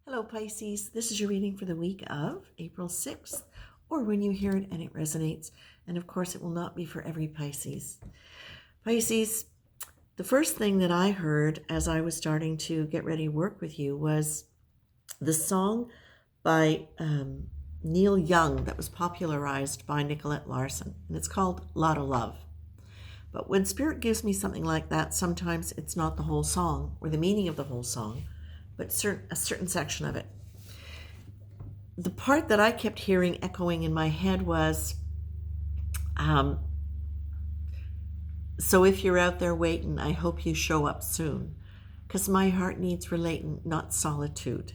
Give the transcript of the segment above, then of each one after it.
Hello, Pisces. This is your reading for the week of April 6th, or when you hear it and it resonates. And of course, it will not be for every Pisces. Pisces, the first thing that I heard as I was starting to get ready to work with you was the song by Neil Young that was popularized by Nicolette Larson, and it's called Lot of Love. But when Spirit gives me something like that, sometimes it's not the whole song or the meaning of the whole song, but a certain section of it. The part that I kept hearing echoing in my head was, so if you're out there waiting, I hope you show up soon, because my heart needs relating, not solitude.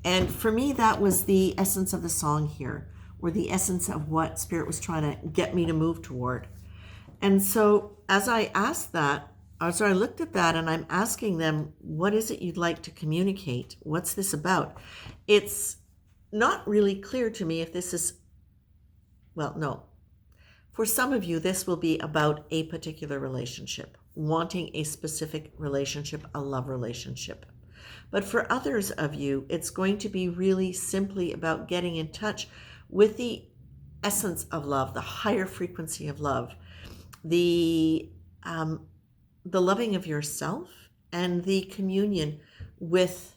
And for me, that was the essence of the song here, or the essence of what Spirit was trying to get me to move toward. And so as I looked at that and I'm asking them, what is it you'd like to communicate? What's this about? It's not really clear to me if this is, well, no. For some of you, this will be about a particular relationship, wanting a specific relationship, a love relationship. But for others of you, it's going to be really simply about getting in touch with the essence of love, the higher frequency of love, the loving of yourself, and the communion with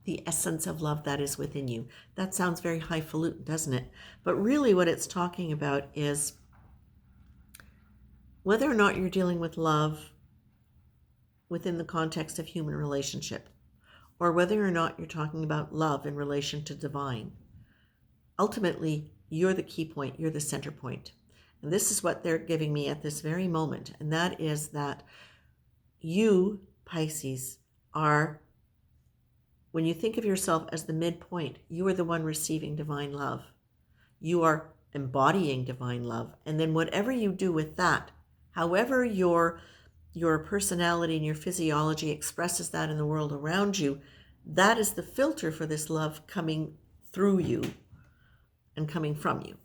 the essence of love that is within you. That sounds very highfalutin, doesn't it? But really what it's talking about is whether or not you're dealing with love within the context of human relationship, or whether or not you're talking about love in relation to divine. Ultimately, you're the key point, you're the center point. And this is what they're giving me at this very moment, and that is that you, Pisces, are, when you think of yourself as the midpoint, you are the one receiving divine love. You are embodying divine love. And then whatever you do with that, however your personality and your physiology expresses that in the world around you, that is the filter for this love coming through you and coming from you.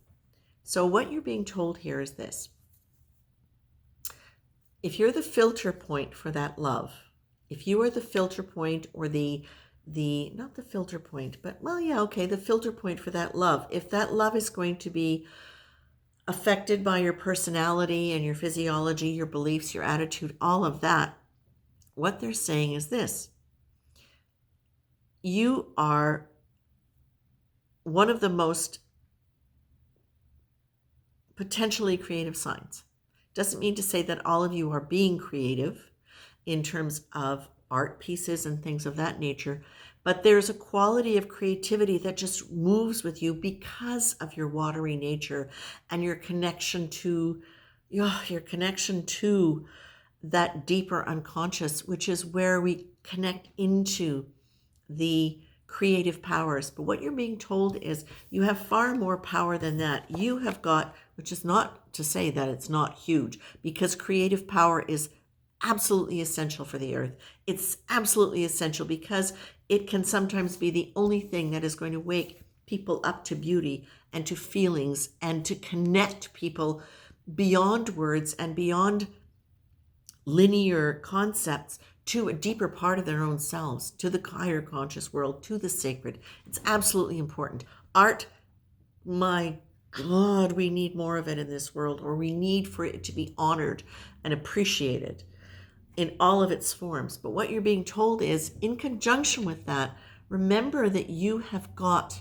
So what you're being told here is this. If you're the filter point for that love, if you are the filter point, or not the filter point, but the filter point for that love, if that love is going to be affected by your personality and your physiology, your beliefs, your attitude, all of that, what they're saying is this. You are one of the most potentially creative signs. Doesn't mean to say that all of you are being creative in terms of art pieces and things of that nature, but there's a quality of creativity that just moves with you because of your watery nature and your connection to that deeper unconscious, which is where we connect into the creative powers. But what you're being told is you have far more power than that. You have got, which is not to say that it's not huge, because creative power is absolutely essential for the earth. It's absolutely essential because it can sometimes be the only thing that is going to wake people up to beauty and to feelings and to connect people beyond words and beyond linear concepts to a deeper part of their own selves, to the higher conscious world, to the sacred. It's absolutely important. Art, my God, we need more of it in this world, or we need for it to be honored and appreciated in all of its forms. But what you're being told is, in conjunction with that, remember that you have got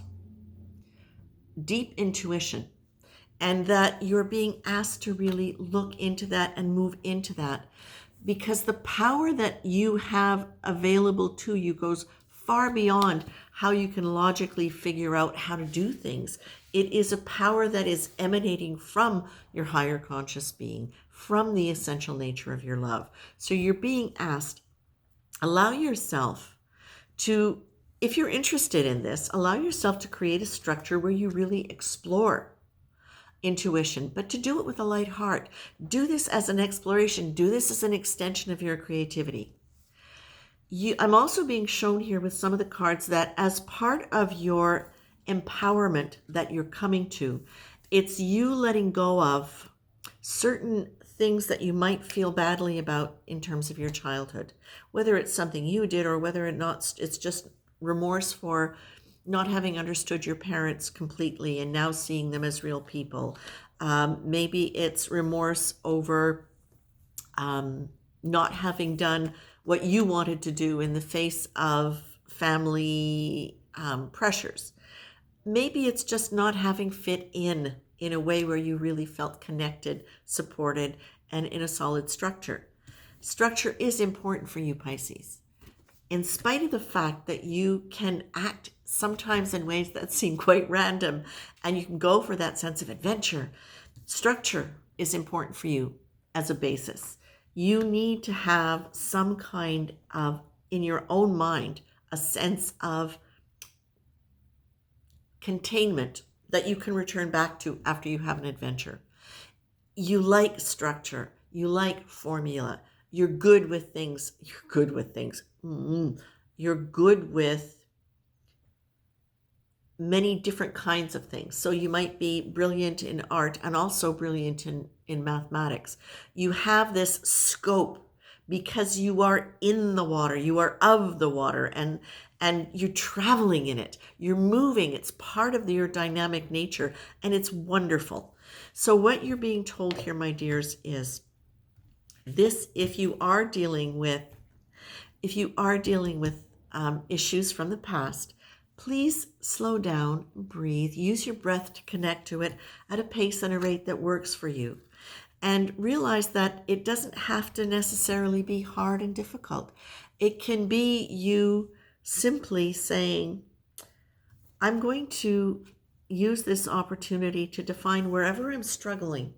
deep intuition, and that you're being asked to really look into that and move into that, because the power that you have available to you goes far beyond how you can logically figure out how to do things. It is a power that is emanating from your higher conscious being, from the essential nature of your love. So you're being asked, allow yourself to, if you're interested in this, allow yourself to create a structure where you really explore intuition, but to do it with a light heart. Do this as an exploration. Do this as an extension of your creativity. I'm also being shown here with some of the cards that as part of your empowerment that you're coming to, it's you letting go of certain things that you might feel badly about in terms of your childhood, whether it's something you did or whether or not it's just remorse for not having understood your parents completely and now seeing them as real people. Maybe it's remorse over not having done what you wanted to do in the face of family pressures. Maybe it's just not having fit in a way where you really felt connected, supported, and in a solid structure. Structure is important for you, Pisces. In spite of the fact that you can act sometimes in ways that seem quite random and you can go for that sense of adventure, structure is important for you as a basis. You need to have some kind of, in your own mind, a sense of containment that you can return back to after you have an adventure. You like structure, you like formula, you're good with things, you're good with many different kinds of things. So you might be brilliant in art and also brilliant in mathematics. You have this scope because you are in the water, you are of the water, and you're traveling in it, you're moving, it's part of your dynamic nature, and it's wonderful. So what you're being told here, my dears, is this: if you are dealing with issues from the past, please slow down, breathe, use your breath to connect to it at a pace and a rate that works for you. And realize that it doesn't have to necessarily be hard and difficult. It can be you simply saying, I'm going to use this opportunity to define wherever I'm struggling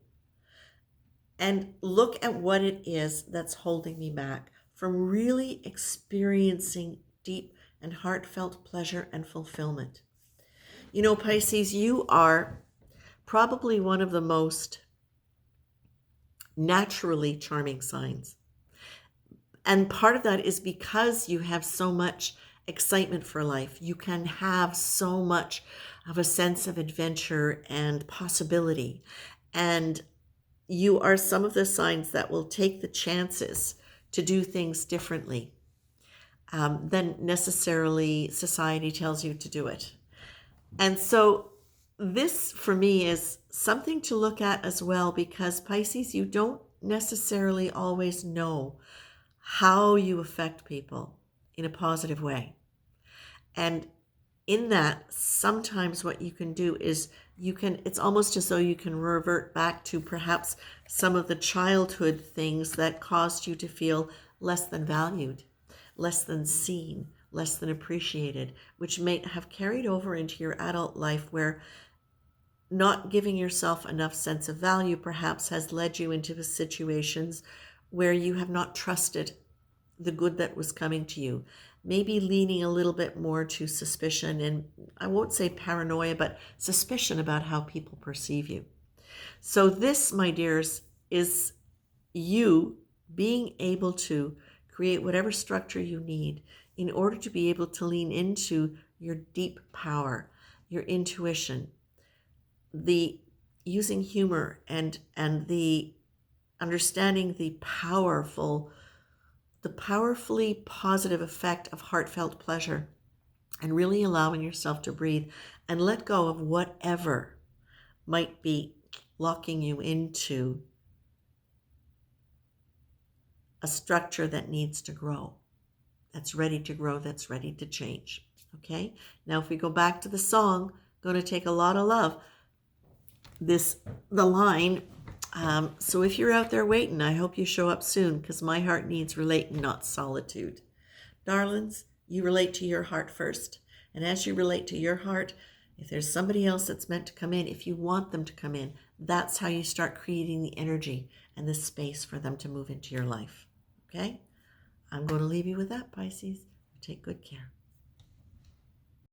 and look at what it is that's holding me back from really experiencing deep and heartfelt pleasure and fulfillment. You know, Pisces, you are probably one of the most naturally charming signs. And part of that is because you have so much excitement for life. You can have so much of a sense of adventure and possibility. And you are some of the signs that will take the chances to do things differently than necessarily society tells you to do it. And so this for me is something to look at as well, because Pisces, you don't necessarily always know how you affect people in a positive way. And in that, sometimes what you can do is it's almost as though you can revert back to perhaps some of the childhood things that caused you to feel less than valued, less than seen, less than appreciated, which may have carried over into your adult life, where not giving yourself enough sense of value perhaps has led you into the situations where you have not trusted the good that was coming to you. Maybe leaning a little bit more to suspicion, and I won't say paranoia, but suspicion about how people perceive you. So this, my dears, is you being able to create whatever structure you need in order to be able to lean into your deep power, your intuition, the using humor, and the understanding the powerfully positive effect of heartfelt pleasure, and really allowing yourself to breathe and let go of whatever might be locking you into a structure that needs to grow, that's ready to grow, that's ready to change. Okay? Now, if we go back to the song, going to take a lot of love. The line, so if you're out there waiting, I hope you show up soon, because my heart needs relating, not solitude. Darlings, you relate to your heart first. And as you relate to your heart, if there's somebody else that's meant to come in, if you want them to come in, that's how you start creating the energy and the space for them to move into your life. Okay? I'm going to leave you with that, Pisces. Take good care.